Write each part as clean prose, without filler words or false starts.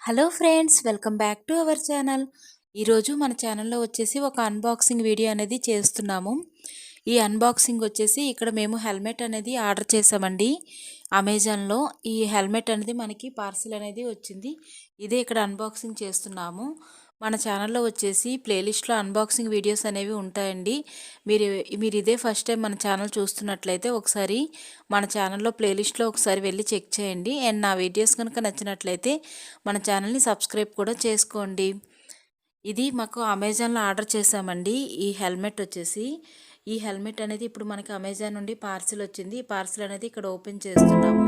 Hello friends, welcome back to our channel. ఈరోజు మన ఛానల్లో వచ్చేసి ఒక అన్బాక్సింగ్ వీడియో అనేది చేస్తున్నాము. ఈ అన్బాక్సింగ్ వచ్చేసి ఇక్కడ మేము హెల్మెట్ అనేది ఆర్డర్ చేసామండి అమెజాన్లో. ఈ హెల్మెట్ అనేది మనకి పార్సిల్ అనేది వచ్చింది. ఇదే ఇక్కడ అన్బాక్సింగ్ చేస్తున్నాము. మన ఛానల్లో వచ్చేసి ప్లేలిస్ట్లో అన్బాక్సింగ్ వీడియోస్ అనేవి ఉంటాయండి. మీరు మీరు ఇదే ఫస్ట్ టైం మన ఛానల్ చూస్తున్నట్లయితే ఒకసారి మన ఛానల్లో ప్లేలిస్ట్లో ఒకసారి వెళ్ళి చెక్ చేయండి. అండ్ నా వీడియోస్ కనుక నచ్చినట్లయితే మన ఛానల్ని సబ్స్క్రైబ్ కూడా చేసుకోండి. ఇది మాకు అమెజాన్లో ఆర్డర్ చేసామండి. ఈ హెల్మెట్ అనేది ఇప్పుడు మనకి అమెజాన్ నుండి పార్సిల్ వచ్చింది. ఈ పార్సిల్ అనేది ఇక్కడ ఓపెన్ చేస్తున్నాము.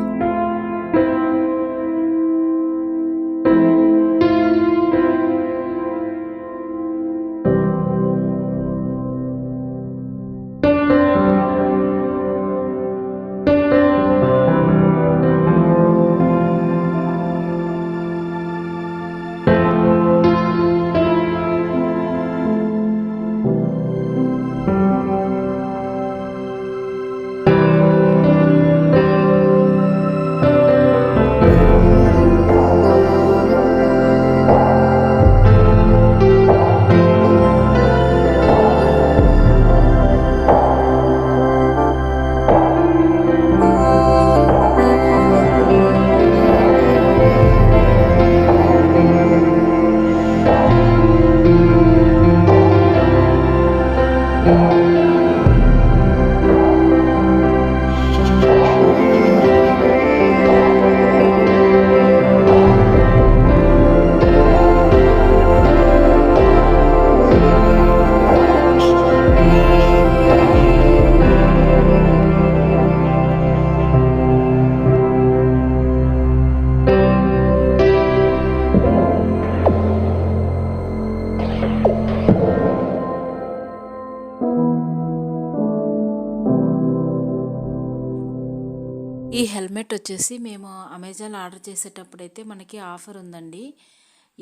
ఈ హెల్మెట్ వచ్చేసి మేము అమెజాన్లో ఆర్డర్ చేసేటప్పుడైతే మనకి ఆఫర్ ఉందండి.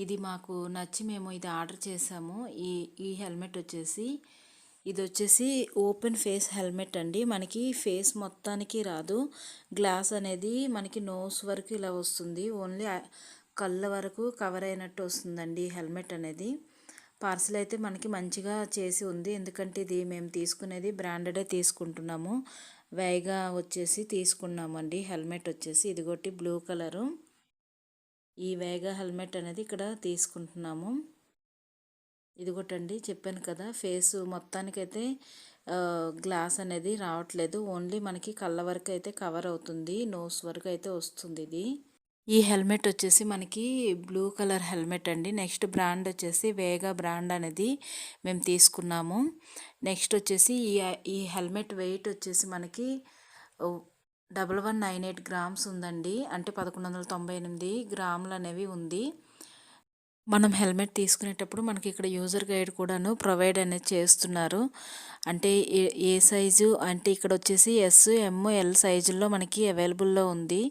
ఇది మాకు నచ్చి మేము ఇది ఆర్డర్ చేసాము. ఈ ఈ హెల్మెట్ వచ్చేసి ఇది వచ్చేసి ఓపెన్ ఫేస్ హెల్మెట్ అండి. మనకి ఫేస్ మొత్తానికి రాదు. గ్లాస్ అనేది మనకి నోస్ వరకు ఇలా వస్తుంది. ఓన్లీ కళ్ళ వరకు కవర్ అయినట్టు వస్తుందండి ఈ హెల్మెట్ అనేది. పార్సల్ అయితే మనకి మంచిగా చేసి ఉంది. ఎందుకంటే ఇది మేము తీసుకునేది బ్రాండెడే తీసుకుంటున్నాము. వేగా వచ్చేసి తీసుకున్నామండి. హెల్మెట్ వచ్చేసి ఇదిగోటి బ్లూ కలరు. ఈ వేగా హెల్మెట్ అనేది ఇక్కడ తీసుకుంటున్నాము. ఇదిగోటండి, చెప్పాను కదా ఫేస్ మొత్తానికైతే గ్లాస్ అనేది రావట్లేదు. ఓన్లీ మనకి కళ్ళ వరకు అయితే కవర్ అవుతుంది. నోస్ వరకు అయితే వస్తుంది ఇది. ఈ హెల్మెట్ వచ్చేసి మనకి బ్లూ కలర్ హెల్మెట్ అండి. నెక్స్ట్ బ్రాండ్ వచ్చేసి వేగా బ్రాండ్ అనేది మేము తీసుకున్నాము. నెక్స్ట్ వచ్చేసి ఈ హెల్మెట్ వెయిట్ వచ్చేసి మనకి 1198 గ్రామ్స్ ఉందండి. అంటే 1198 గ్రాములు అనేవి ఉంది. మనం హెల్మెట్ తీసుకునేటప్పుడు మనకి ఇక్కడ యూజర్ గైడ్ కూడాను ప్రొవైడ్ అనేది చేస్తున్నారు. అంటే ఏ సైజు అంటే ఇక్కడ వచ్చేసి ఎస్, ఎమ్, ఎల్ సైజుల్లో మనకి అవైలబుల్లో ఉంది.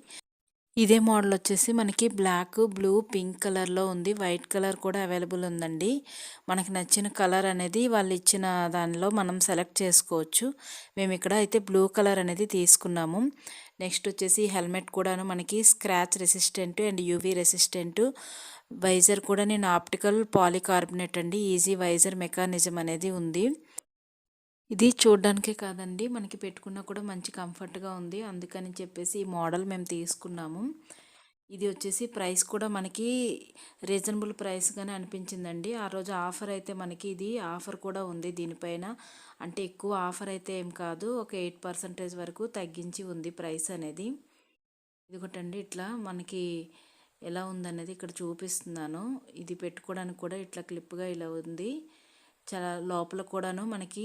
ఇదే మోడల్ వచ్చేసి మనకి బ్లాక్, బ్లూ, పింక్ కలర్లో ఉంది. వైట్ కలర్ కూడా అవైలబుల్ ఉందండి. మనకి నచ్చిన కలర్ అనేది వాళ్ళు ఇచ్చిన దానిలో మనం సెలెక్ట్ చేసుకోవచ్చు. మేము ఇక్కడ అయితే బ్లూ కలర్ అనేది తీసుకున్నాము. నెక్స్ట్ వచ్చేసి హెల్మెట్ కూడాను మనకి scratch resistant and UV resistant. Visor కూడా నేను ఆప్టికల్ పాలికార్బనేట్ అండి. ఈజీ వైజర్ మెకానిజం అనేది ఉంది. ఇది చూడడానికే కాదండి, మనకి పెట్టుకున్నా కూడా మంచి కంఫర్ట్గా ఉంది. అందుకని చెప్పేసి ఈ మోడల్ మేము తీసుకున్నాము. ఇది వచ్చేసి ప్రైస్ కూడా మనకి రీజనబుల్ ప్రైస్గానే అనిపించిందండి. ఆ రోజు ఆఫర్ అయితే మనకి ఇది ఆఫర్ కూడా ఉంది దీనిపైన. అంటే ఎక్కువ ఆఫర్ అయితే ఏం కాదు, ఒక 8% వరకు తగ్గించి ఉంది ప్రైస్ అనేది. ఇదిగోటండి, ఇట్లా మనకి ఎలా ఉందనేది ఇక్కడ చూపిస్తున్నాను. ఇది పెట్టుకోవడానికి కూడా ఇట్లా క్లిప్గా ఇలా ఉంది. చాలా లోపల కూడాను మనకి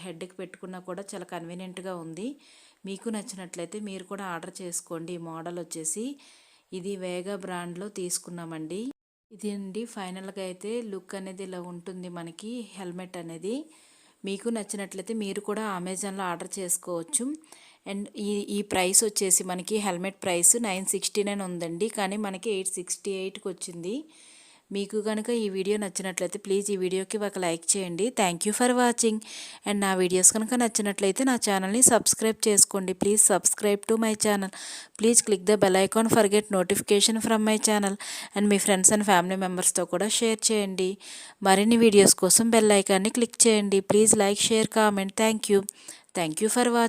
హెడ్కి పెట్టుకున్నా కూడా చాలా కన్వీనియంట్గా ఉంది. మీకు నచ్చినట్లయితే మీరు కూడా ఆర్డర్ చేసుకోండి. ఈ మోడల్ వచ్చేసి ఇది వేగా బ్రాండ్లో తీసుకున్నామండి. ఇది అండి ఫైనల్గా అయితే లుక్ అనేది ఇలా ఉంటుంది మనకి హెల్మెట్ అనేది. మీకు నచ్చినట్లయితే మీరు కూడా అమెజాన్లో ఆర్డర్ చేసుకోవచ్చు. అండ్ ఈ ప్రైస్ వచ్చేసి మనకి హెల్మెట్ ప్రైస్ 969 ఉందండి, కానీ మనకి 868కి వచ్చింది. మీకు కనుక ఈ వీడియో నచ్చినట్లయితే ప్లీజ్ ఈ వీడియోకి ఒక లైక్ చేయండి. Thank you for watching. And నా వీడియోస్ కనుక నచ్చినట్లయితే నా ఛానల్ని సబ్స్క్రైబ్ చేసుకోండి. Please subscribe to my channel. Please click the bell icon for get notification from my channel. And me friends and family మెంబర్స్తో కూడా షేర్ చేయండి. మరిన్ని వీడియోస్ కోసం బెల్ ఐకాన్ని క్లిక్ చేయండి. Please like, share, comment. Thank you for watching.